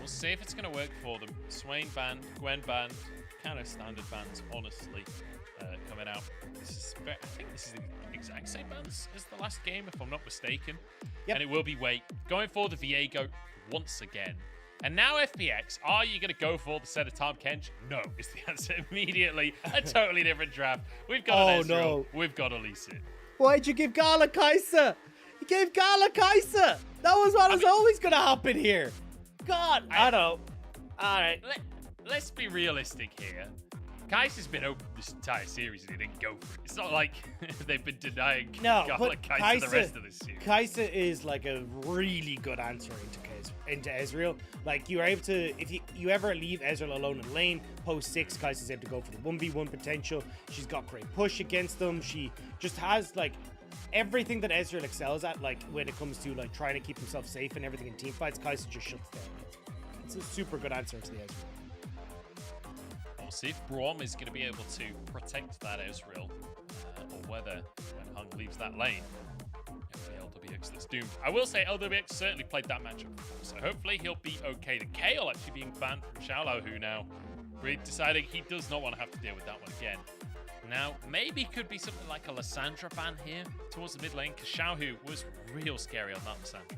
We'll see if it's going to work for them. Swain banned, Gwen banned, kind of standard bans, honestly, coming out. I think this is the exact same bans as the last game, if I'm not mistaken. Yep. And it will be Wait. Going for the Viego once again. And now FPX, are you going to go for the set of Tom Kench? No, is the answer immediately. A totally different draft. We've got an Ezreal. No. We've got a Lee Sin. Why'd you give Gala Kaisa? You gave Gala Kaisa. That was what was always going to happen here. God, I don't know. All right. Let's be realistic here. Kaisa's been open this entire series and he didn't go for it. It's not like they've been denying Gala Kaisa the rest of this series. Kaisa is like a really good answer into Ezreal. Like, you are able to, if you ever leave Ezreal alone in lane, post 6, Kaisa's able to go for the 1v1 potential. She's got great push against them. She just has like everything that Ezreal excels at, like when it comes to like trying to keep himself safe and everything in team fights. Kaisa just shuts down. It's a super good answer to the Ezreal. We'll see if Braum is going to be able to protect that Ezreal, or whether when Hung leaves that lane, it'll be LWX that's doomed. I will say LWX certainly played that matchup before, so hopefully he'll be okay. The Kale actually being banned from Xiaolaohu now. Breed deciding he does not want to have to deal with that one again. Now, maybe could be something like a Lissandra ban here towards the mid lane, because Xiaohu was real scary on that Lissandra.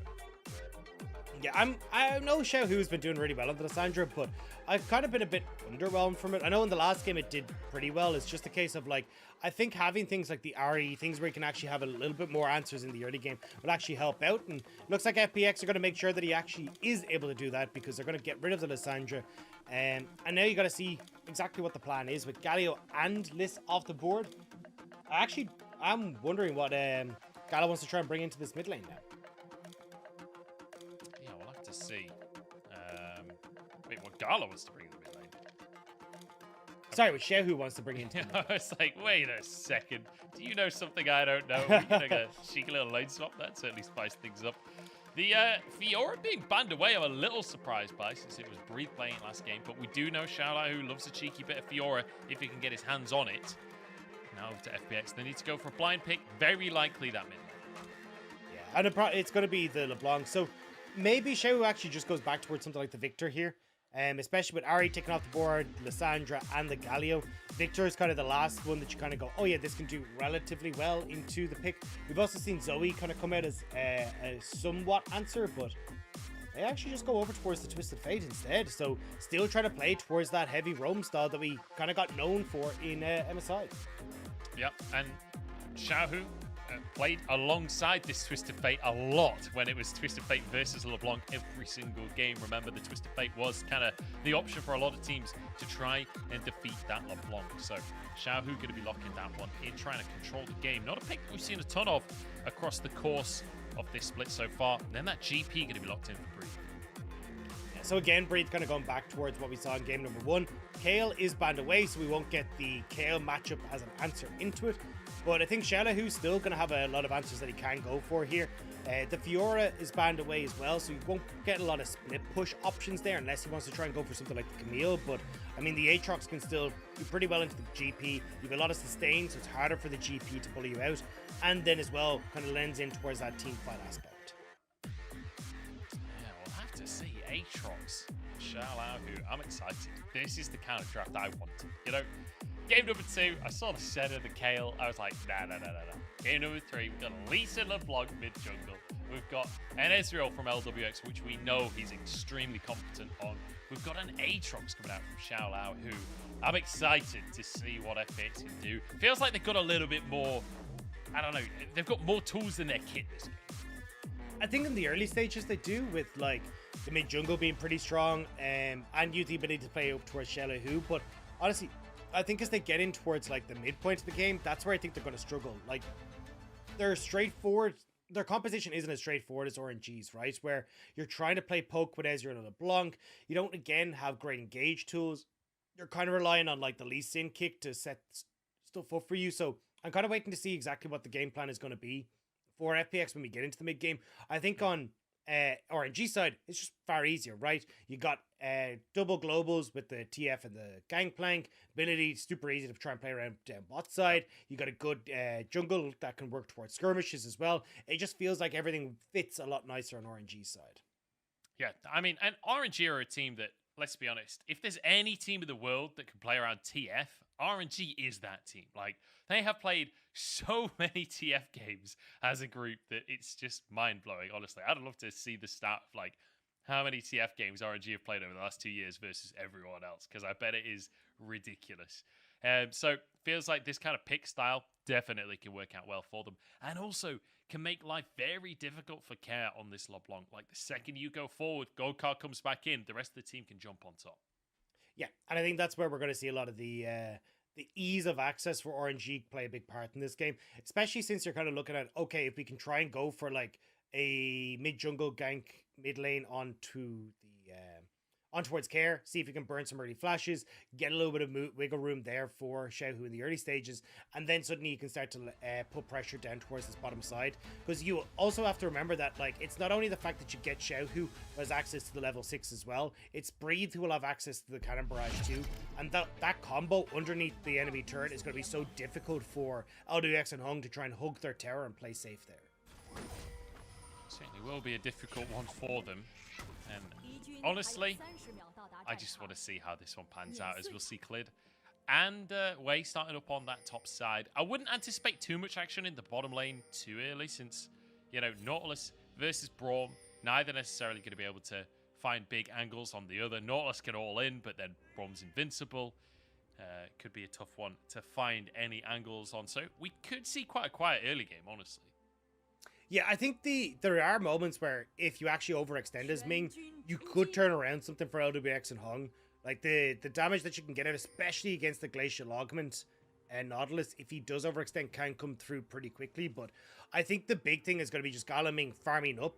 Yeah, I know Xiaohu's been doing really well on the Lissandra, but I've kind of been a bit underwhelmed from it. I know in the last game it did pretty well. It's just a case of like, I think having things like the RE, things where you can actually have a little bit more answers in the early game will actually help out. And it looks like FPX are going to make sure that he actually is able to do that, because they're going to get rid of the Lissandra. And now you got to see exactly what the plan is with Galio and Liss off the board. I'm wondering what Gala wants to try and bring into this mid lane now. To see. Wait, what Gala wants to bring in the mid lane? Sorry, what Xiaohu wants to bring into I was like, wait a second. Do you know something I don't know? We're getting a cheeky little lane swap. That certainly spiced things up. The Fiora being banned away, I'm a little surprised by, since it was Breathe playing last game. But we do know Xiaolaohu loves a cheeky bit of Fiora if he can get his hands on it. Now over to FPX. They need to go for a blind pick. Very likely that mid lane. Yeah, and it's going to be the LeBlanc. So maybe Xiaohu actually just goes back towards something like the Victor here. Especially with Ari taking off the board, Lissandra and the Galio. Victor is kind of the last one that you kind of go, oh yeah, this can do relatively well into the pick. We've also seen Zoe kind of come out as a somewhat answer, but they actually just go over towards the Twisted Fate instead. So still trying to play towards that heavy roam style that we kind of got known for in MSI. Yep, and Xiaohu played alongside this Twisted Fate a lot when it was Twisted Fate versus LeBlanc every single game. Remember, the Twisted Fate was kind of the option for a lot of teams to try and defeat that LeBlanc. So Xiaohu going to be locking that one in, trying to control the game. Not a pick that we've seen a ton of across the course of this split so far. And then that GP going to be locked in for Breathe. Yeah, so again, Breathe kind of going back towards what we saw in game number 1. Kale is banned away, so we won't get the Kale matchup as an answer into it. But I think Xiaolaohu's still going to have a lot of answers that he can go for here. The Fiora is banned away as well, so you won't get a lot of split push options there unless he wants to try and go for something like the Camille. But I mean, the Aatrox can still be pretty well into the GP. You have a lot of sustain, so it's harder for the GP to pull you out. And then as well, kind of lends in towards that team fight aspect. Yeah, we'll have to see. Aatrox, Xiaolaohu. I'm excited. This is the kind of draft I want. You know, game number 2, I saw the set of the Kale. I was like, nah. Game number 3, we've got Lee Sin LeBlanc mid-jungle. We've got an Ezreal from LWX, which we know he's extremely competent on. We've got an Aatrox coming out from Xiaolaohu. I'm excited to see what FPX can do. Feels like they've got a little bit more, I don't know, they've got more tools in their kit this game. I think in the early stages they do, with like the mid-jungle being pretty strong, and you the ability to play up towards Xiaolaohu. But honestly, I think as they get in towards like the midpoint of the game, that's where I think they're going to struggle. Like, they're straightforward. Their composition isn't as straightforward as RNG's, right? Where you're trying to play poke with Ezreal and LeBlanc. You don't, again, have great engage tools. You're kind of relying on like the Lee Sin kick to set stuff up for you. So I'm kind of waiting to see exactly what the game plan is going to be for FPX when we get into the mid game. I think on RNG side, it's just far easier, right? You got double globals with the TF and the Gangplank ability, super easy to try and play around down bot side. You got a good jungle that can work towards skirmishes as well. It just feels like everything fits a lot nicer on RNG side. Yeah, I mean, and RNG are a team that, let's be honest, if there's any team in the world that can play around TF, RNG is that team. Like, they have played so many TF games as a group that it's just mind-blowing, honestly. I'd love to see the stat of, like, how many TF games RNG have played over the last 2 years versus everyone else, because I bet it is ridiculous. So, feels like this kind of pick style definitely can work out well for them. And also, can make life very difficult for Care on this LeBlanc. Like, the second you go forward, Gold Card comes back in, the rest of the team can jump on top. Yeah, and I think that's where we're going to see a lot of the ease of access for RNG play a big part in this game, especially since you're kind of looking at, okay, if we can try and go for like a mid-jungle gank mid lane onto the on towards Care, see if we can burn some early flashes, get a little bit of wiggle room there for Xiaohu in the early stages, and then suddenly you can start to put pressure down towards this bottom side. Because you also have to remember that, like, it's not only the fact that you get Xiaohu who has access to the level 6 as well, it's Breathe who will have access to the Cannon Barrage too, and that combo underneath the enemy turret is going to be so difficult for Lwx and Hung to try and hug their tower and play safe there. Certainly will be a difficult one for them. And honestly, I just want to see how this one pans out, as we'll see Clid and Wei starting up on that top side. I wouldn't anticipate too much action in the bottom lane too early, since, you know, Nautilus versus Braum, neither necessarily going to be able to find big angles on the other. Nautilus can all in, but then Braum's invincible. Could be a tough one to find any angles on. So we could see quite a quiet early game, honestly. Yeah, I think there are moments where if you actually overextend as Ming, you could turn around something for Lwx and Hung. Like the damage that you can get out, especially against the Glacial Augment and Nautilus, if he does overextend, can come through pretty quickly. But I think the big thing is going to be just Gala Ming farming up,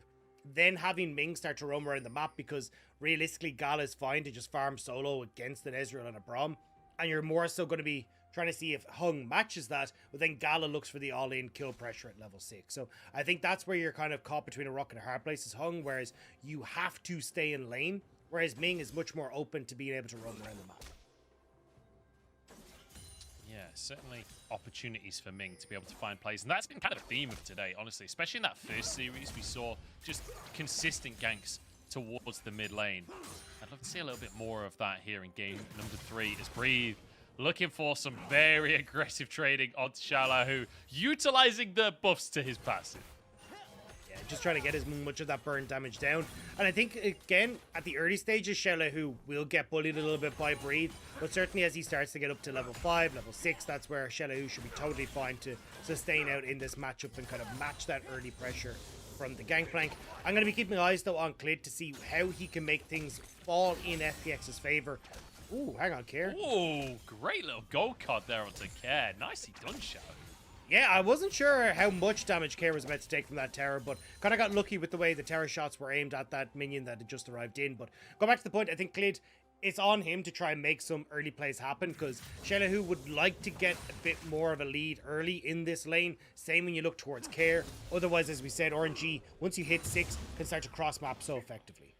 then having Ming start to roam around the map, because realistically Gala is fine to just farm solo against an Ezreal and a Braum, and you're more so going to be trying to see if Hung matches that, but then Gala looks for the all-in kill pressure at level 6. So I think that's where you're kind of caught between a rock and a hard place is Hung, whereas you have to stay in lane, whereas Ming is much more open to being able to roam around the map. Yeah, certainly opportunities for Ming to be able to find plays, and that's been kind of a theme of today, honestly. Especially in that first series, we saw just consistent ganks towards the mid lane. I'd love to see a little bit more of that here in game number 3 as Breathe looking for some very aggressive trading onto Xiaolaohu, utilizing the buffs to his passive. Yeah, just trying to get as much of that burn damage down. And I think, again, at the early stages, Xiaolaohu will get bullied a little bit by Breathe, but certainly as he starts to get up to level 5, level 6, that's where Xiaolaohu should be totally fine to sustain out in this matchup and kind of match that early pressure from the Gangplank. I'm going to be keeping my eyes, though, on Clid to see how he can make things fall in FPX's favor. Ooh, hang on, Care. Ooh, great little gold card there onto Care. Nicely done, Xiaohu. Yeah, I wasn't sure how much damage Care was about to take from that tower, but kind of got lucky with the way the tower shots were aimed at that minion that had just arrived in. But go back to the point, I think Clid, it's on him to try and make some early plays happen, because Xiaolaohu would like to get a bit more of a lead early in this lane. Same when you look towards Care. Otherwise, as we said, RNG, once you hit 6, can start to cross map so effectively.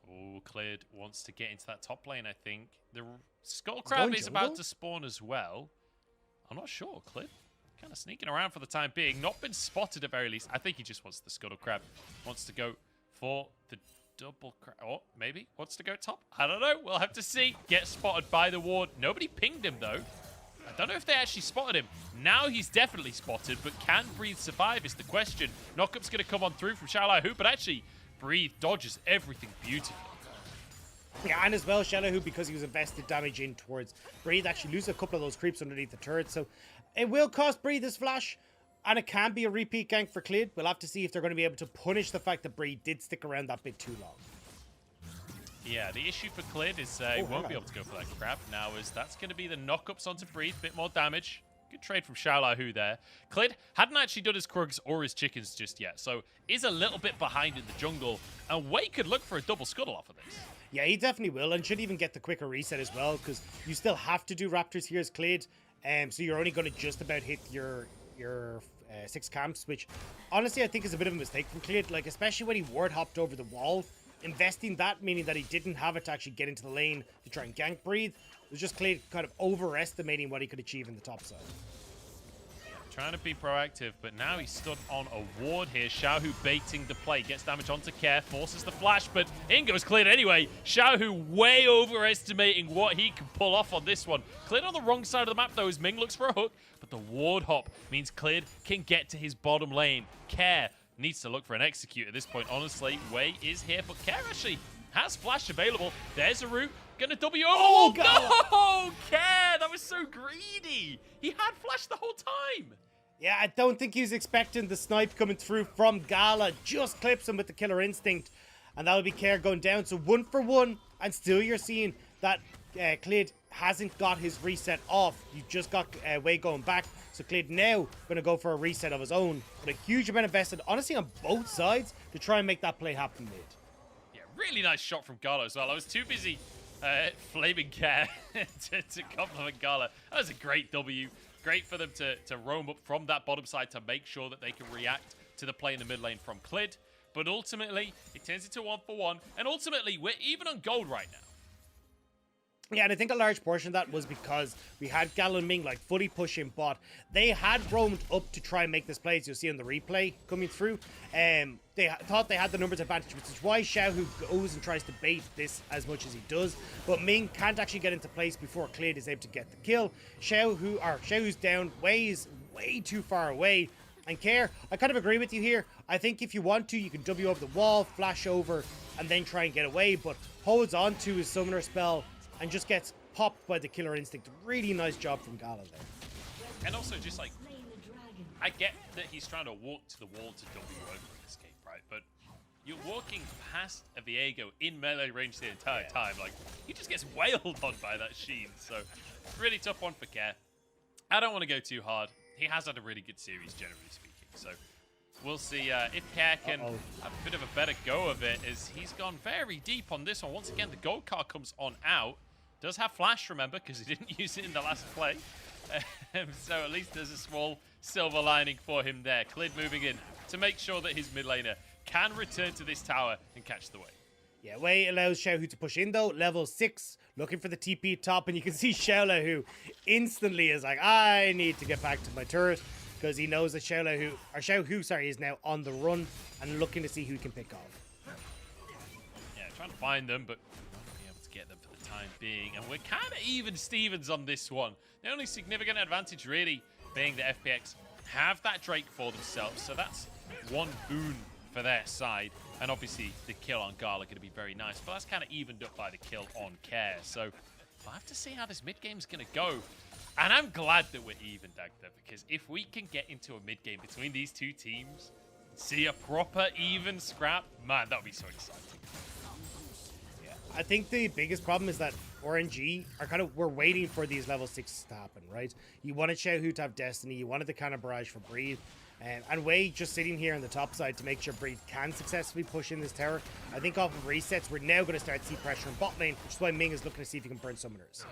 Oh, Clid wants to get into that top lane, I think. The Skull Crab is about to spawn as well. I'm not sure, Clid. Kind of sneaking around for the time being. Not been spotted at very least. I think he just wants the Scuttle Crab. Wants to go for the double crab. Oh, maybe. Wants to go top. I don't know. We'll have to see. Get spotted by the ward. Nobody pinged him, though. I don't know if they actually spotted him. Now he's definitely spotted, but can Breathe survive is the question. Knockup's going to come on through from Xiaolaohu, but actually Breathe dodges everything beautifully. Yeah, and as well, Xiaolaohu, because he was invested damage in towards Breathe, actually loses a couple of those creeps underneath the turret. So it will cost Breathe his flash, and it can be a repeat gank for Clid. We'll have to see if they're going to be able to punish the fact that Breathe did stick around that bit too long. Yeah, the issue for Clid is he won't be able to go for that crab now, as that's going to be the knockups onto Breathe, bit more damage. Good trade from Xiaolaohu there. Clid hadn't actually done his Krugs or his chickens just yet, so is a little bit behind in the jungle, and Wei could look for a double scuttle off of this. Yeah, he definitely will, and should even get the quicker reset as well, because you still have to do Raptors here as Clid, so you're only going to just about hit your 6 camps, which honestly I think is a bit of a mistake from Clid, like especially when he ward hopped over the wall. Investing that, meaning that he didn't have it to actually get into the lane to try and gank Breathe, it was just Clid kind of overestimating what he could achieve in the top side. Trying to be proactive, but now he's stood on a ward here. Xiaohu baiting the play, gets damage onto Care, forces the flash, but in goes Clid anyway. Xiaohu way overestimating what he can pull off on this one. Clid on the wrong side of the map though, as Ming looks for a hook, but the ward hop means Clid can get to his bottom lane. Care needs to look for an execute at this point. Honestly, Wei is here, but Care actually has flash available. There's a route. Gonna W. Oh, no! Care! That was so greedy! He had flash the whole time! Yeah, I don't think he was expecting the snipe coming through from Gala. Just clips him with the killer instinct. And that would be Care going down. So 1 for 1. And still you're seeing that Clid hasn't got his reset off. You just got Wei going back. So Clid now going to go for a reset of his own. But a huge amount invested, honestly, on both sides to try and make that play happen mid. Yeah, really nice shot from Gala as well. I was too busy flaming Care to compliment Gala. That was a great W. Great for them to roam up from that bottom side to make sure that they can react to the play in the mid lane from Clid. But ultimately, it turns into 1 for 1. And ultimately, we're even on gold right now. Yeah, and I think a large portion of that was because we had Gala and Ming like fully pushing bot. They had roamed up to try and make this play, as you'll see on the replay coming through. They thought they had the numbers advantage, which is why Xiaohu goes and tries to bait this as much as he does. But Ming can't actually get into place before Clid is able to get the kill. Xiaohu's down, Wei is way too far away. And Care, I kind of agree with you here. I think if you want to, you can W over the wall, flash over, and then try and get away. But holds on to his summoner spell and just gets popped by the killer instinct. Really nice job from Gala there. And also just like, I get that he's trying to walk to the wall to W over in this game, right? But you're walking past a Viego in melee range the entire time. Like, he just gets wailed on by that Sheen. So, really tough one for Care. I don't want to go too hard. He has had a really good series, generally speaking. So, we'll see if Care can have a bit of a better go of it, as he's gone very deep on this one. Once again, the gold card comes on out. Does have flash, remember, because he didn't use it in the last play. So at least there's a small silver lining for him there. Clid moving in to make sure that his mid laner can return to this tower and catch the Wei. Yeah, Wei allows Xiaohu to push in though. Level 6, looking for the TP top, and you can see Xiaolaohu instantly is like, I need to get back to my turret, because he knows that Xiaohu, is now on the run and looking to see who he can pick off. Yeah, trying to find them, but not going to be able to get them for the time being. And we're kind of even Stevens on this one. The only significant advantage really being the FPX have that Drake for themselves, so that's one boon for their side. And obviously the kill on Gala going to be very nice, but that's kind of evened up by the kill on Care. So we'll have to see how this mid game's going to go. And I'm glad that we're even, Dagda, because if we can get into a mid game between these two teams, see a proper even scrap, man, that would be so exciting. I think the biggest problem is that RNG are we're waiting for these level 6s to happen, right? You wanted Xiaohu to have Destiny, you wanted the kind of barrage for Breathe, and Wei just sitting here on the top side to make sure Breathe can successfully push in this tower. I think off of resets, we're now going to start to see pressure in bot lane, which is why Ming is looking to see if he can burn summoners.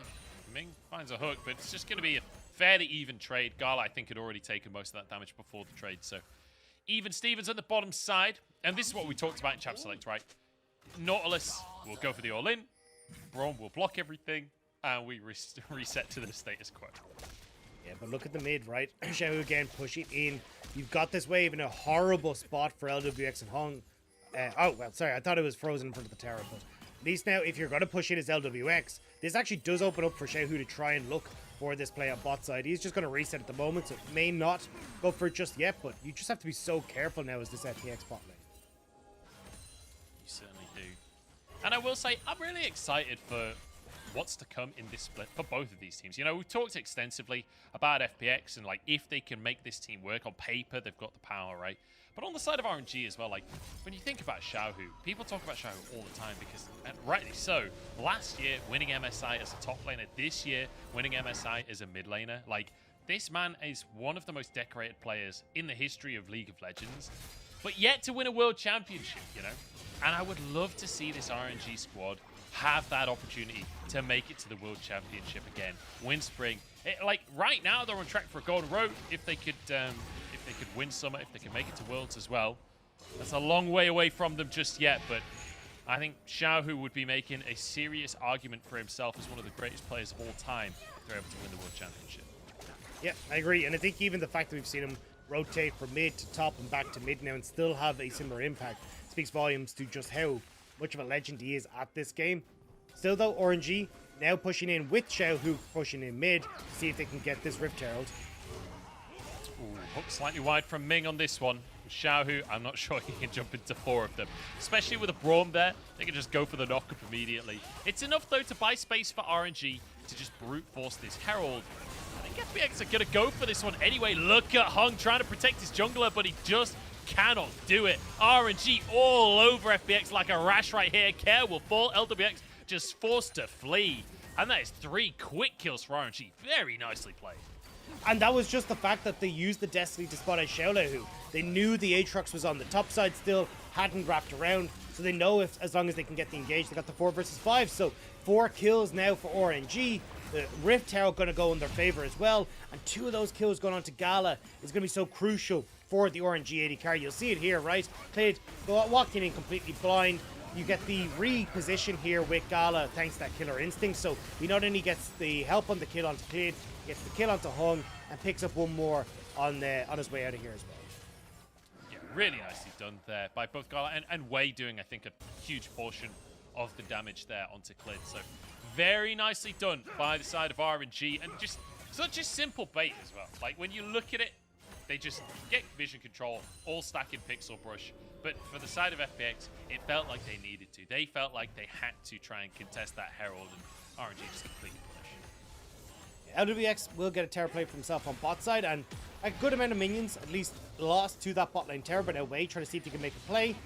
Ming finds a hook, but it's just going to be a fairly even trade. Gala, I think, had already taken most of that damage before the trade, so even Stevens at the bottom side, and this is what we talked about in Chap Select, right? Nautilus will go for the all-in, Braum will block everything, and we reset to the status quo. Yeah, but look at the mid, right? Xiaohu again pushing in. You've got this wave in a horrible spot for Lwx and Hong. Oh, well, sorry, I thought it was frozen in front of the tower, but at least now, if you're going to push in as Lwx, this actually does open up for Xiaohu to try and look for this play on bot side. He's just going to reset at the moment, so it may not go for it just yet, but you just have to be so careful now as this FPX bot lane. You certainly do. And I will say, I'm really excited for what's to come in this split for both of these teams. You know, we've talked extensively about FPX and, like, if they can make this team work on paper, they've got the power, right? But on the side of RNG as well, like, when you think about Xiaohu, people talk about Xiaohu all the time because, and rightly so, last year winning MSI as a top laner, this year winning MSI as a mid laner, like, this man is one of the most decorated players in the history of League of Legends, but yet to win a world championship, you know? And I would love to see this RNG squad have that opportunity to make it to the World Championship again, win Spring. Like right now, they're on track for a Golden Road. If they could win Summer, if they can make it to Worlds as well, that's a long way away from them just yet. But I think Xiaohu would be making a serious argument for himself as one of the greatest players of all time if they're able to win the World Championship. Yeah, I agree. And I think even the fact that we've seen him rotate from mid to top and back to mid now and still have a similar impact speaks volumes to just how much of a legend he is at this game. Still though, RNG now pushing in with Xiaohu pushing in mid to see if they can get this Rift Herald. Ooh, hook slightly wide from Ming on this one. Xiaohu, I'm not sure he can jump into 4 of them. Especially with a Braum there, they can just go for the knock-up immediately. It's enough though to buy space for RNG to just brute force this Herald. I think FPX are going to go for this one anyway. Look at Hung trying to protect his jungler, but he just cannot do it. RNG all over FPX like a rash right here. Care will fall. Lwx just forced to flee. And that is 3 quick kills for RNG. Very nicely played. And that was just the fact that they used the Destiny to spot out Xiaolaohu. They knew the Aatrox was on the top side still, hadn't wrapped around, so they know if as long as they can get the engage, they got the 4 versus 5. So 4 kills now for RNG. The Rift Herald going to go in their favor as well, and 2 of those kills going on to Gala is going to be so crucial for the RNG AD carry. You'll see it here, right? Clid walking in completely blind. You get the reposition here with Gala thanks to that killer instinct. So he not only gets the help on the kill onto Clid, gets the kill onto Hung, and picks up 1 more on his way out of here as well. Yeah, really nicely done there by both Gala and Wei doing, I think, a huge portion of the damage there onto Clid. So very nicely done by the side of RNG, and just such a simple bait as well. Like when you look at it, they just get vision control, all stack in Pixel Brush. But for the side of FPX, it felt like they needed to. They felt like they had to try and contest that Herald, and RNG just completely punished. Lwx will get a tower play for himself on bot side, and a good amount of minions at least lost to that bot lane tower, but now Wei trying to see if he can make a play.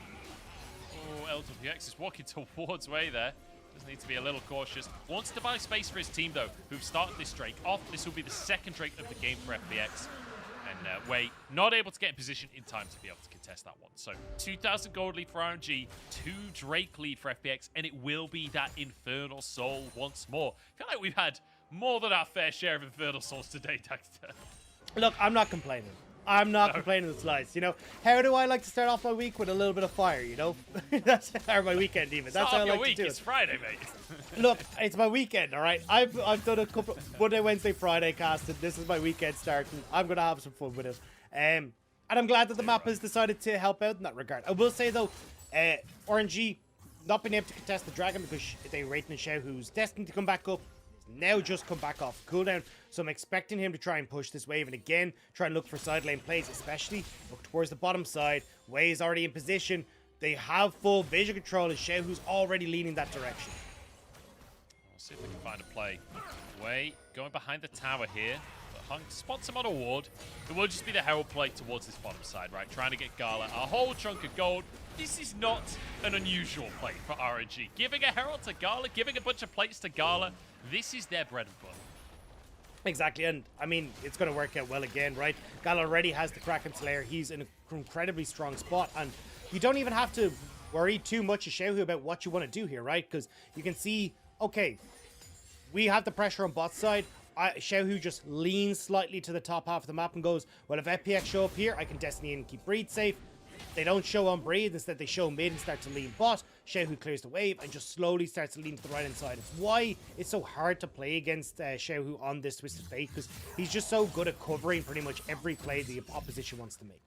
Oh, Lwx is walking towards Wei there. Just need to be a little cautious. Wants to buy space for his team though, who've started this Drake off. This will be the 2nd Drake of the game for FPX. And Wei not able to get in position in time to be able to contest that one. So 2,000 gold lead for RNG, 2 Drake lead for FPX, and it will be that Infernal Soul once more. I feel like we've had more than our fair share of Infernal Souls today, Dagda. Look, I'm not complaining. I'm not complaining the slides. You know, how do I like to start off my week with a little bit of fire, you know? That's or my weekend even. That's how I like to do it. It's Friday, mate. Look, it's my weekend, all right? I've done a couple Monday, Wednesday, Friday casted. This is my weekend starting. I'm going to have some fun with it. And I'm glad that the map has decided to help out in that regard. I will say, though, RNG not being able to contest the Dragon because they rating and Xiao, who's destined to come back up, now just come back off cooldown. So I'm expecting him to try and push this wave and again try and look for side lane plays, especially look towards the bottom side. Wei is already in position. They have full vision control as Xiaohu's already leaning that direction. We'll see if they can find a play. Wei going behind the tower here. But Hung spots him on a ward. It will just be the Herald play towards this bottom side, right? Trying to get Gala a whole chunk of gold. This is not an unusual play for RNG. Giving a Herald to Gala, giving a bunch of plates to Gala. This is their bread and butter. Exactly, and I mean, it's going to work out well again, right? Gala already has the Kraken Slayer. He's in an incredibly strong spot, and you don't even have to worry too much as Xiaohu about what you want to do here, right? Because you can see, okay, we have the pressure on bot side. Xiaohu just leans slightly to the top half of the map and goes, well, if FPX show up here, I can Destiny in and keep Breed safe. They don't show on Breed, instead they show mid and start to lean bot. Xiaohu clears the wave and just slowly starts to lean to the right hand side. It's why it's so hard to play against Xiaohu on this Twisted Fate, because he's just so good at covering pretty much every play the opposition wants to make.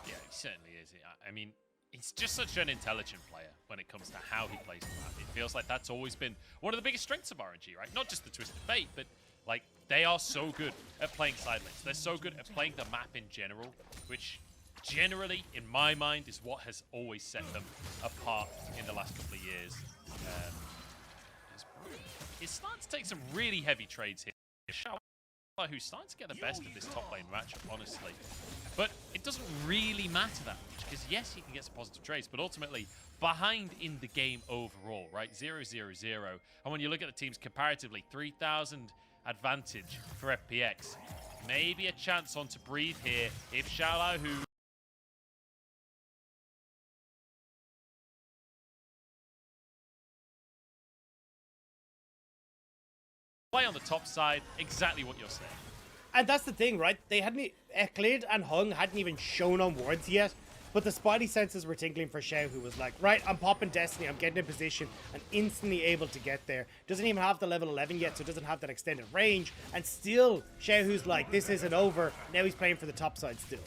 Yeah, he certainly is. I mean, he's just such an intelligent player when it comes to how he plays the map. It feels like that's always been one of the biggest strengths of RNG, right? Not just the Twisted Fate, but like they are so good at playing side lanes. They're so good at playing the map in general, which generally, in my mind, is what has always set them apart in the last couple of years. He's starting to take some really heavy trades here. Xiaohu, who's starting to get the best of this top lane matchup, honestly. But it doesn't really matter that much, because yes, he can get some positive trades, but ultimately, behind in the game overall, right? 0-0-0. And when you look at the teams comparatively, 3,000 advantage for FPX. Maybe a chance on to breathe here if Xiaolaohu play on the top side, exactly what you're saying. And that's the thing, right? They hadn't, Clid and Hung hadn't even shown on wards yet. But the spidey senses were tingling for Xiao, who was like, right, I'm popping Destiny, I'm getting in position, and instantly able to get there. Doesn't even have the level 11 yet, so doesn't have that extended range. And still, Xiaohu's like, this isn't over. Now he's playing for the top side still.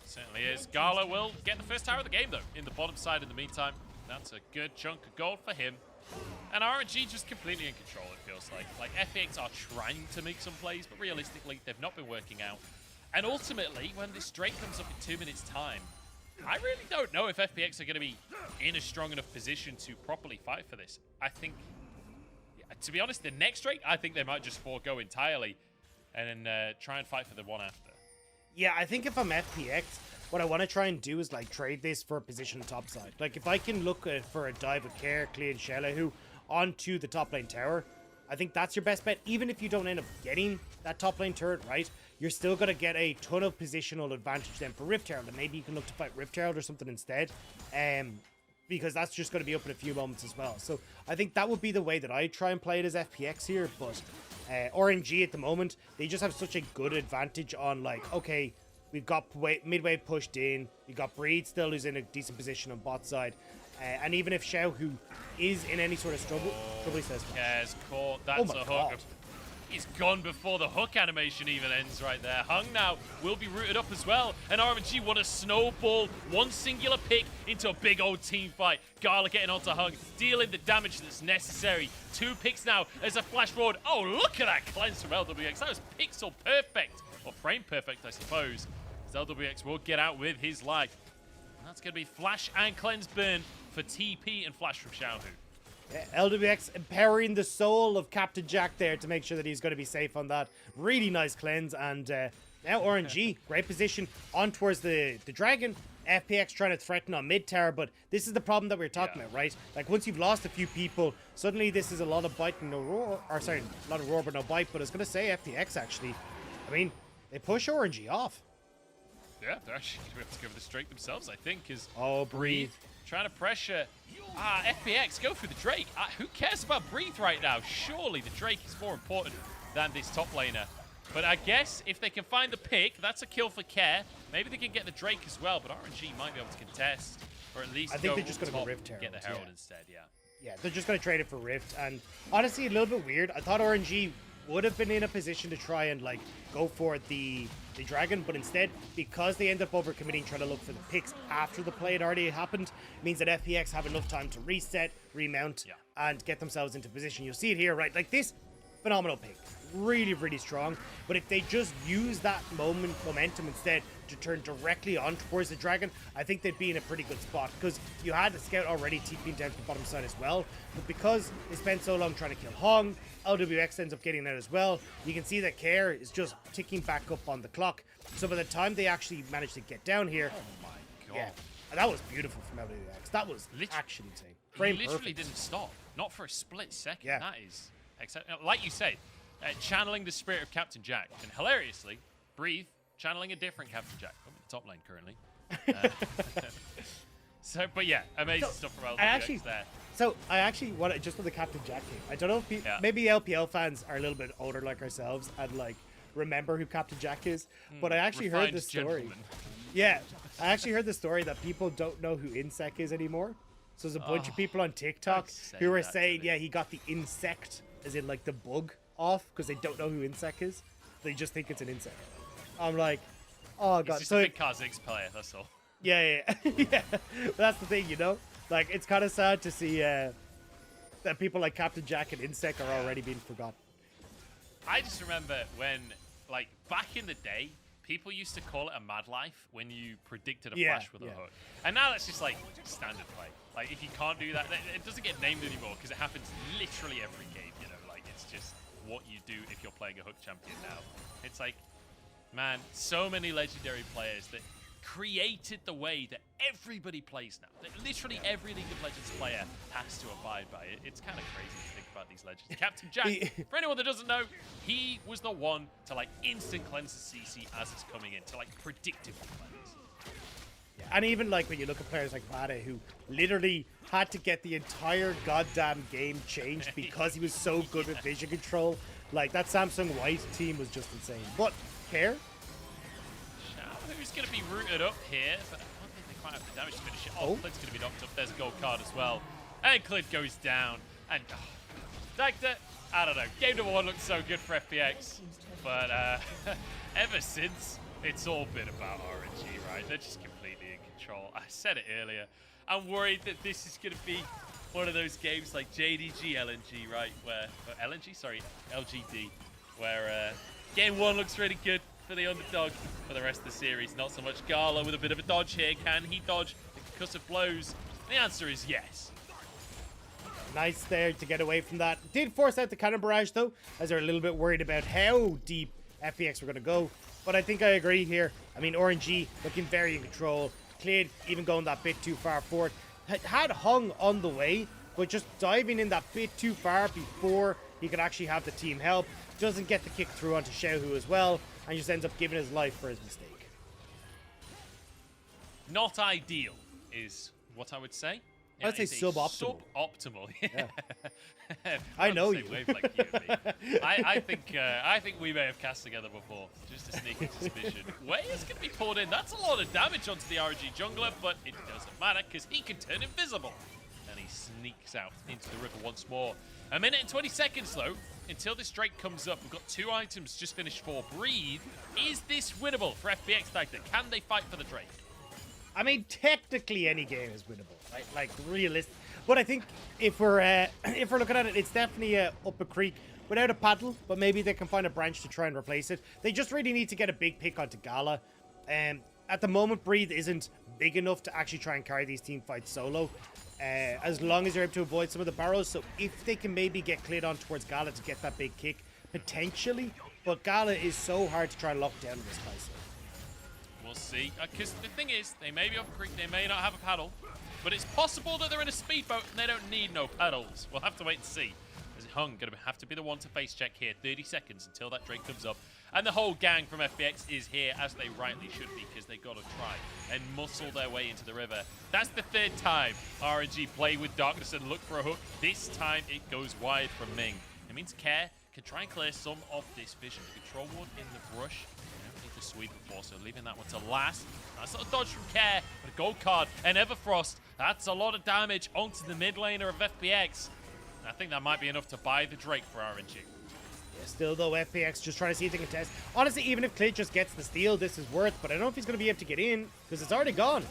Certainly is. Gala will get the first tower of the game, though, in the bottom side in the meantime. That's a good chunk of gold for him. And RNG just completely in control, it feels like. Like, FPX are trying to make some plays, but realistically, they've not been working out. And ultimately, when this Drake comes up in 2 minutes' time, I really don't know if FPX are going to be in a strong enough position to properly fight for this. I think, to be honest, the next Drake, I think they might just forego entirely and then try and fight for the one after. Yeah, I think if I'm FPX, what I want to try and do is like trade this for a position topside. Like if I can look for a dive with Care, Clid, xiaolaohu onto the top lane tower, I think that's your best bet. Even if you don't end up getting that top lane turret right, you're still going to get a ton of positional advantage then for Rift Herald. And maybe you can look to fight Rift Herald or something instead. Because that's just going to be up in a few moments as well. So I think that would be the way that I try and play it as FPX here. But RNG at the moment, they just have such a good advantage on like, okay, we've got midway pushed in. We've got Breed still who's in a decent position on bot side. And even if Xiaohu is in any sort of trouble he says. Yes, caught. That's a hook. He's gone before the hook animation even ends right there. Hung now will be rooted up as well. And RNG want to snowball one singular pick into a big old team fight. Gala getting onto Hung, dealing the damage that's necessary. 2 picks now as a flash forward. Oh, look at that cleanse from Lwx. That was pixel perfect. Or frame perfect, I suppose. As Lwx will get out with his life. And that's going to be flash and cleanse burn for TP and flash from Xiaohu. Yeah, Lwx empowering the soul of Captain Jack there to make sure that he's going to be safe on that. Really nice cleanse. And now RNG, great position on towards the dragon. FPX trying to threaten on mid tower, but this is the problem that we were talking about, right? Like once you've lost a few people, suddenly this is a lot of bite and no roar, or sorry, a lot of roar but no bite. But I was going to say FPX actually, I mean, they push RNG off. Yeah, they're actually going to have to go for the Drake themselves, I think, because Breathe trying to pressure FPX, go for the Drake. Who cares about Breathe right now? Surely the Drake is more important than this top laner. But I guess if they can find the pick, that's a kill for Care. Maybe they can get the Drake as well, but RNG might be able to contest, or at least I think they're just going to go Rift Herald. Get the Herald instead, yeah. Yeah, they're just going to trade it for Rift. And honestly, a little bit weird. I thought RNG would have been in a position to try and like go for the dragon, but instead, because they end up overcommitting trying to look for the picks after the play had already happened, means that FPX have enough time to reset, remount, and get themselves into position. You'll see it here, right? Like this, phenomenal pick. Really, really strong. But if they just use that momentum instead to turn directly on towards the dragon, I think they'd be in a pretty good spot, because you had the scout already TPing down to the bottom side as well. But because they spent so long trying to kill Hong, Lwx ends up getting that as well. You can see that Care is just ticking back up on the clock. So by the time they actually managed to get down here, oh my god, yeah, and that was beautiful from Lwx. That was actually insane. Frame he literally didn't stop, not for a split second. Yeah. That is exceptional. Like you said, channeling the spirit of Captain Jack, and hilariously, Breathe channeling a different Captain Jack. I'm in the top lane currently. So, but yeah, amazing stuff from Lwx there. So I actually want to, just for the Captain Jack game, I don't know if maybe LPL fans are a little bit older like ourselves and like remember who Captain Jack is, but I actually heard the story. Gentleman. Yeah, I actually heard the story that people don't know who Insect is anymore. So there's a bunch of people on TikTok who were saying, yeah, he got the insect, as in like the bug, off because they don't know who Insect is. They just think it's an insect. I'm like, oh god. He's just a big Kha'Zix player, that's all. Yeah. Yeah. But that's the thing, you know? Like, it's kind of sad to see that people like Captain Jack and Insect are already being forgotten. I just remember when, like, back in the day, people used to call it a mad life when you predicted a flash with a hook. And now that's just, like, standard play. Like, if you can't do that, it doesn't get named anymore because it happens literally every game, you know? Like, it's just what you do if you're playing a hook champion now. It's like, man, so many legendary players that created the way that everybody plays now. That literally every League of Legends player has to abide by it. It's kind of crazy to think about these legends. Captain Jack, for anyone that doesn't know, he was the one to like instant cleanse the CC as it's coming in, to like predictively cleanse. Yeah. And even like when you look at players like Vade, who literally had to get the entire goddamn game changed because he was so good with vision control. Like that Samsung White team was just insane. But Care? Xiaohu's going to be rooted up here, but I don't think they quite have the damage to finish it off. Clid's going to be knocked up. There's a gold card as well. And Clid goes down. And Dagda, I don't know. Game number 1 looked so good for FPX. But ever since, it's all been about RNG, right? They're just completely in control. I said it earlier. I'm worried that this is going to be one of those games like JDG LNG, right? Where LGD, where game 1 looks really good for the underdog. For the rest of the series, not so much. Gala with a bit of a dodge here. Can he dodge the concussive blows? The answer is yes. Nice there to get away from that. Did force out the cannon barrage though, as they're a little bit worried about how deep FPX were going to go. But I think I agree here. I mean, RNG looking very in control. Clid even going that bit too far forward. Had hung on the way, but just diving in that bit too far before he could actually have the team help. Doesn't get the kick through onto Xiaohu as well, and just ends up giving his life for his mistake. Not ideal is what I would say. I'd say suboptimal. Suboptimal. Yeah. I know you. Like you and me. I think we may have cast together before. Just a sneaky suspicion. Wei is going to be pulled in. That's a lot of damage onto the RNG jungler, but it doesn't matter because he can turn invisible. And he sneaks out into the river once more. A minute and 20 seconds though until this Drake comes up. We've got 2 items just finished for Breathe. Is this winnable for FPX Dagda? Can they fight for the Drake? I mean, technically any game is winnable, right? Like, realistic. But I think if we're looking at it, it's definitely up a creek without a paddle, but maybe they can find a branch to try and replace it. They just really need to get a big pick onto Gala. At the moment, Breathe isn't big enough to actually try and carry these team fights solo, as long as you're able to avoid some of the barrows. So if they can maybe get Clid on towards Gala to get that big kick, potentially. But Gala is so hard to try and lock down in this Kaisa. We'll see. Because the thing is, they may be up a creek, they may not have a paddle, but it's possible that they're in a speedboat and they don't need no paddles. We'll have to wait and see. As Hung going to have to be the one to face check here. 30 seconds until that Drake comes up. And the whole gang from FPX is here, as they rightly should be, because they got to try and muscle their way into the river. That's the 3rd time RNG play with Darkness and look for a hook. This time it goes wide from Ming. It means Care can try and clear some of this vision. Control ward in the brush. To sweep before, so leaving that one to last. Nice little dodge from Care, but a gold card and Everfrost. That's a lot of damage onto the mid laner of FPX. I think that might be enough to buy the Drake for RNG. Yeah, still though, FPX just trying to see if they can test. Honestly, even if Clid just gets the steal, this is worth, but I don't know if he's going to be able to get in, because it's already gone.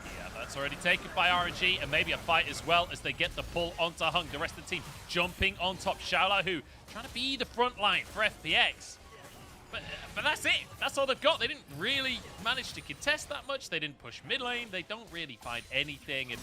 Yeah, that's already taken by RNG, and maybe a fight as well as they get the pull onto Hung. The rest of the team jumping on top. Xiaolaohu trying to be the front line for FPX. But that's it. That's all they've got. They didn't really manage to contest that much. They didn't push mid lane. They don't really find anything. And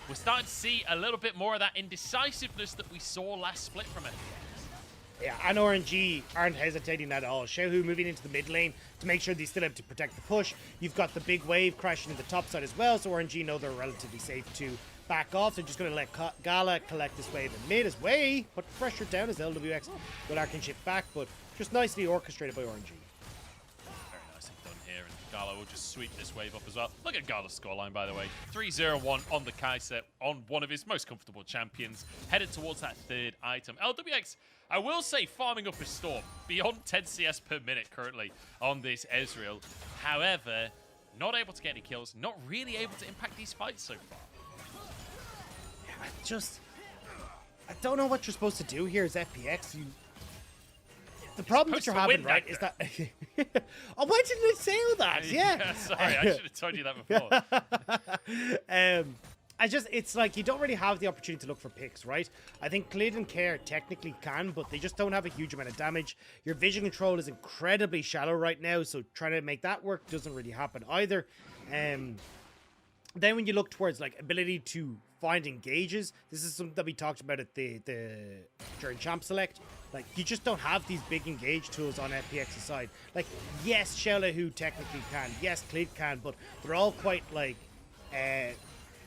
we're starting to see a little bit more of that indecisiveness that we saw last split from FPX. Yeah, and RNG aren't hesitating at all. Xiaohu moving into the mid lane to make sure they still have to protect the push. You've got the big wave crashing in the top side as well, so RNG know they're relatively safe to back off. They're just going to let Gala collect this wave in mid as Wei put pressure down as LWX will arc and shift back, but just nicely orchestrated by RNG. Very nicely done here, and Gala will just sweep this wave up as well. Look at Gala's scoreline, by the way. 3-0-1 on the Kaisa, on one of his most comfortable champions, headed towards that 3rd item. LWX, I will say, farming up a storm, beyond 10 CS per minute currently on this Ezreal. However, not able to get any kills, not really able to impact these fights so far. I don't know what you're supposed to do here as FPX. The problem that you're having, right, is that... Oh, why didn't I say all that? Yeah. Sorry, I should have told you that before. It's like you don't really have the opportunity to look for picks, right? I think Clid and Care technically can, but they just don't have a huge amount of damage. Your vision control is incredibly shallow right now, so trying to make that work doesn't really happen either. Then when you look towards like ability to find engages, this is something that we talked about at during Champ Select. Like, you just don't have these big engage tools on FPX's side. Like, yes, Xiaolaohu technically can, yes, Clid can, but they're all quite like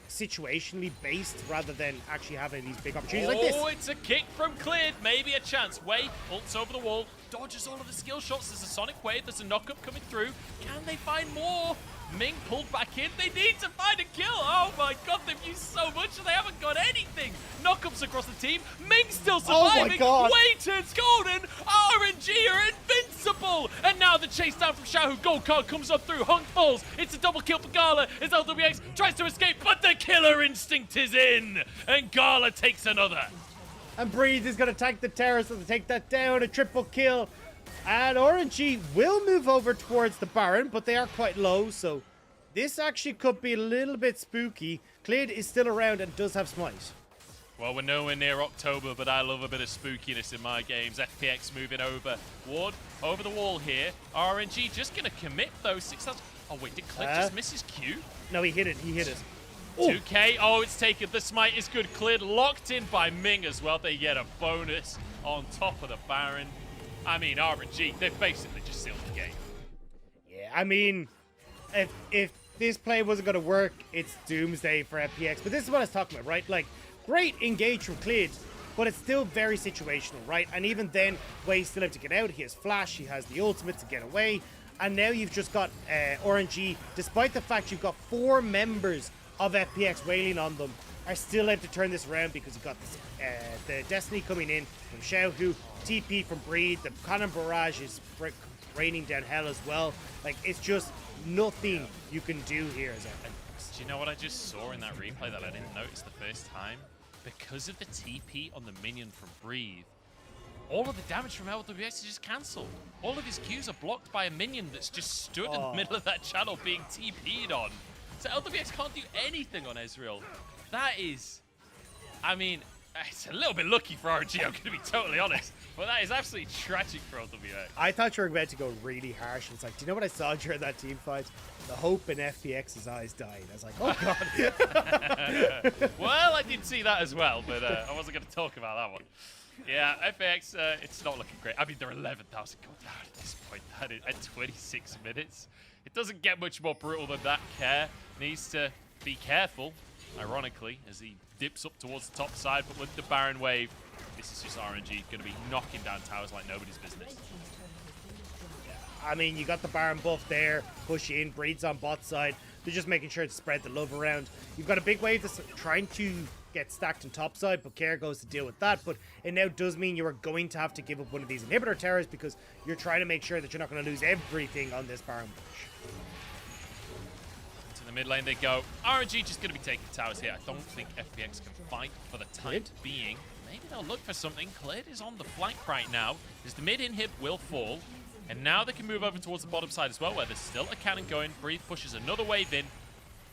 situationally based rather than actually having these big opportunities like this. Oh, it's a kick from Clid, maybe a chance. Wei ults over the wall, dodges all of the skill shots. There's a sonic wave, there's a knock-up coming through. Can they find more? Ming pulled back in. They need to find a kill. Oh my god, they've used so much and they haven't got anything. Knockups across the team. Ming still surviving. Oh my god. Wei turns golden. RNG are invincible. full. And now the chase down from Xiaohu. Gold card comes up through. Hunk falls. It's a double kill for Gala as Lwx tries to escape, but the killer instinct is in. And Gala takes another. And Breeze is going to tank the terrace to take that down. A triple kill. And RNG will move over towards the Baron, but they are quite low, so this actually could be a little bit spooky. Clid is still around and does have Smite. Well, we're nowhere near October, but I love a bit of spookiness in my games. FPX moving over. Ward over the wall here. RNG just going to commit, though. 6,000. Oh, wait, did Clid just miss his Q? No, he hit it. He hit it. 2K. Oh, it's taken. The Smite is good. Clid locked in by Ming as well. They get a bonus on top of the Baron. I mean, RNG, they've basically just sealed the game. Yeah, I mean, if this play wasn't going to work, it's doomsday for FPX. But this is what I was talking about, right? Like, great engage from Clid, but it's still very situational, right? And even then, Way still have to get out. He has Flash, he has the ultimate to get away. And now you've just got RNG, despite the fact you've got 4 members of FPX wailing on them, are still able to turn this around because you've got this, the Destiny coming in from Xiaohu, TP from Breed, the Cannon Barrage is raining down hell as well. Like, it's just nothing you can do here as FPX. Do you know what I just saw in that replay that I didn't notice the first time? Because of the TP on the minion from Breathe, all of the damage from Lwx is just cancelled. All of his Qs are blocked by a minion that's just stood in the middle of that channel being TP'd on. So Lwx can't do anything on Ezreal. That is, I mean, it's a little bit lucky for RNG, I'm going to be totally honest. But that is absolutely tragic for Lwx. I thought you were about to go really harsh. It's like, do you know what I saw during that team fight? The hope in FPX's eyes died. I was like, oh god. Well, I did see that as well, but I wasn't going to talk about that one. Yeah, FPX, it's not looking great. I mean, they're 11,000 gold down at this point. That is at 26 minutes. It doesn't get much more brutal than that. Care needs to be careful, ironically, as he dips up towards the top side. But with the Baron wave, this is just RNG going to be knocking down towers like nobody's business. I mean, you got the Baron buff there, push in, Breed's on bot side. They're just making sure to spread the love around. You've got a big wave that's trying to get stacked on top side, but Care goes to deal with that. But it now does mean you are going to have to give up one of these inhibitor towers because you're trying to make sure that you're not going to lose everything on this Baron push. To the mid lane they go. RNG just going to be taking towers here. I don't think FPX can fight for the time being. Maybe they'll look for something. Clid is on the flank right now, as the mid inhib will fall. And now they can move over towards the bottom side as well, where there's still a cannon going. Breathe pushes another wave in.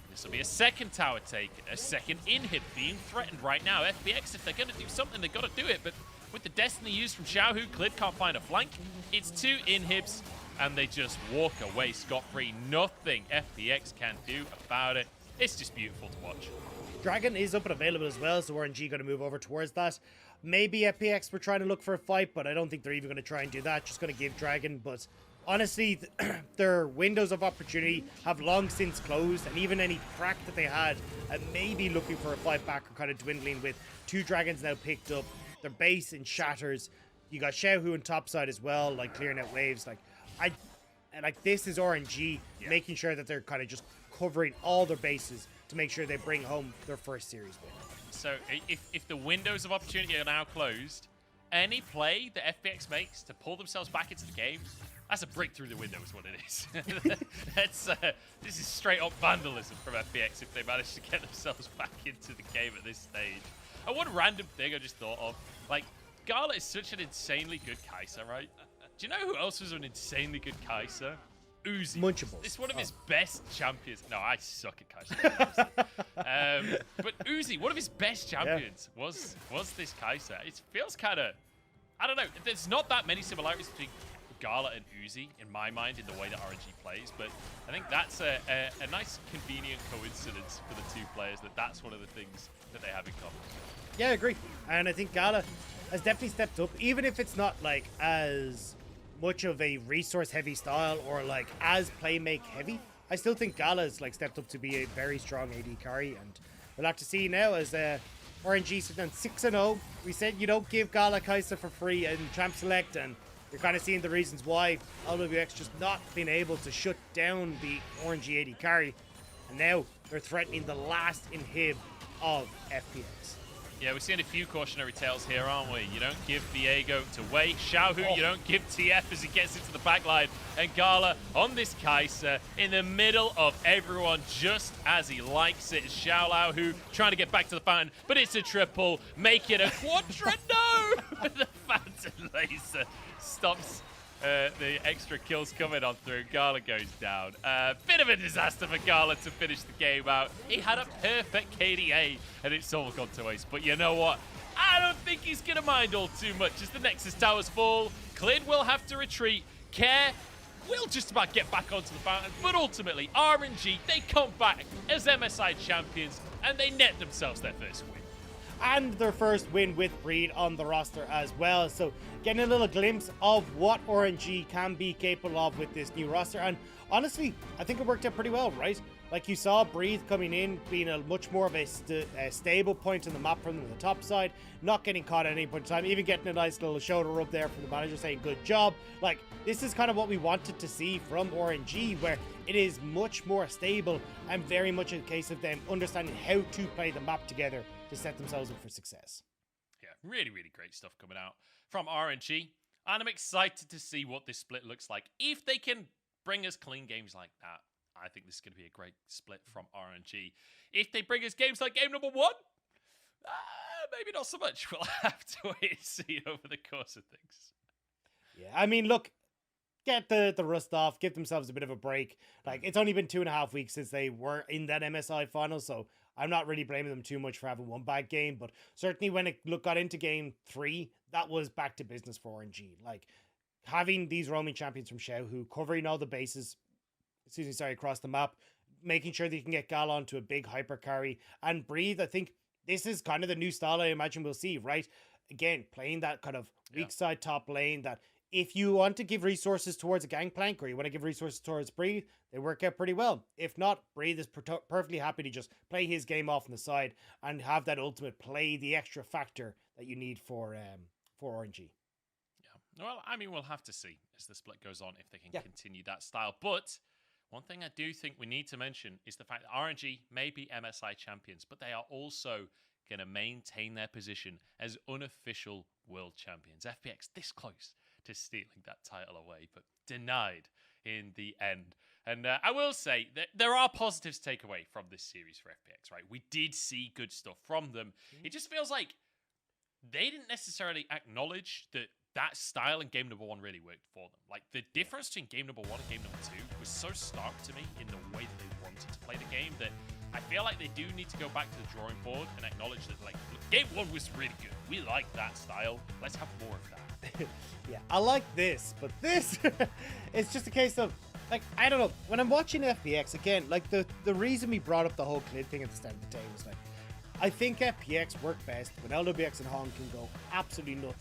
This will be a second tower take, a second inhib being threatened right now. FPX, if they're going to do something, they've got to do it. But with the Destiny used from Xiaohu, Clid can't find a flank. It's 2 inhibs, and they just walk away scot-free. Nothing FPX can do about it. It's just beautiful to watch. Dragon is up and available as well, so RNG going to move over towards that. Maybe FPX were trying to look for a fight, but I don't think they're even going to try and do that. Just going to give Dragon, but honestly, their windows of opportunity have long since closed, and even any crack that they had, and maybe looking for a fight back are kind of dwindling with 2 Dragons now picked up. Their base in shatters. You got Xiaohu on top side as well, like clearing out waves. Like this is RNG making sure that they're kind of just covering all their bases to make sure they bring home their first series win. So if the windows of opportunity are now closed, any play that FPX makes to pull themselves back into the game, that's a break through the window is what it is. This is straight up vandalism from FPX if they manage to get themselves back into the game at this stage. And one random thing I just thought of, like, Gala is such an insanely good Kaisa, right? Do you know who else was an insanely good Kaisa? Uzi. Munchables. It's one of his best champions. No, I suck at Kaisa. But Uzi, one of his best champions was this Kaisa. It feels kind of, I don't know. There's not that many similarities between Gala and Uzi in my mind in the way that RNG plays, but I think that's a nice convenient coincidence for the 2 players that's one of the things that they have in common. Yeah, I agree. And I think Gala has definitely stepped up, even if it's not like as much of a resource heavy style or like as playmake heavy. I still think Gala's like stepped up to be a very strong AD carry, and we'll have to see now as RNG sitting on 6-0. We said you don't give Gala Kaisa for free in Champ Select, and you're kind of seeing the reasons why. Lwx just not being able to shut down the RNG AD carry, and now they're threatening the last inhib of FPX. Yeah, we're seeing a few cautionary tales here, aren't we? You don't give Viego to Wei. Xiaohu, you don't give TF as he gets into the backline. And Gala on this Kaisa in the middle of everyone just as he likes it. Xiaolaohu trying to get back to the fountain, but it's a triple. Make it a quadra. No! The fountain laser stops the extra kills coming on through. Gala goes down. Bit of a disaster for Gala to finish the game out. He had a perfect KDA, and it's all gone to waste. But you know what? I don't think he's going to mind all too much as the Nexus towers fall. Clid will have to retreat. Care will just about get back onto the fountain. But ultimately, RNG, they come back as MSI champions, and they net themselves their first win. And their first win with Breed on the roster as well. So getting a little glimpse of what RNG can be capable of with this new roster. And honestly, I think it worked out pretty well, right? Like you saw Breathe coming in, being a much more of a stable point on the map from the top side, not getting caught at any point in time, even getting a nice little shoulder rub there from the manager saying good job. Like, this is kind of what we wanted to see from RNG, where it is much more stable and very much a case of them understanding how to play the map together to set themselves up for success. Yeah, really, really great stuff coming out from RNG. And I'm excited to see what this split looks like. If they can bring us clean games like that, I think this is going to be a great split from RNG. If they bring us games like game number 1, maybe not so much. We'll have to wait and see over the course of things. Yeah, I mean, look, get the rust off, give themselves a bit of a break. Like, it's only been 2.5 weeks since they were in that MSI final, so I'm not really blaming them too much for having one bad game, but certainly when it got into game 3, that was back to business for RNG. Like, having these roaming champions from Xiaohu, covering all the bases, across the map, making sure that you can get Gala onto a big hyper carry and Breathe. I think this is kind of the new style I imagine we'll see, right? Again, playing that kind of weak side top lane that if you want to give resources towards a Gangplank or you want to give resources towards Breathe, they work out pretty well. If not, Breathe is perfectly happy to just play his game off on the side and have that ultimate play, the extra factor that you need for RNG. Yeah. Well, I mean, we'll have to see as the split goes on if they can continue that style. But one thing I do think we need to mention is the fact that RNG may be MSI champions, but they are also going to maintain their position as unofficial world champions. FPX this close to stealing that title away, but denied in the end. And I will say that there are positives to take away from this series for FPX, right? We did see good stuff from them. It just feels like they didn't necessarily acknowledge that style in game number 1 really worked for them. Like, the difference between game number 1 and game number 2 was so stark to me in the way that they wanted to play the game that I feel like they do need to go back to the drawing board and acknowledge that, like, look, game 1 was really good. We like that style. Let's have more of that. Yeah, I like this, but this, it's just a case of, like, I don't know. When I'm watching FPX, again, like, the reason we brought up the whole Clid thing at the start of the day was, like, I think FPX work best when Lwx and Hong can go absolutely nuts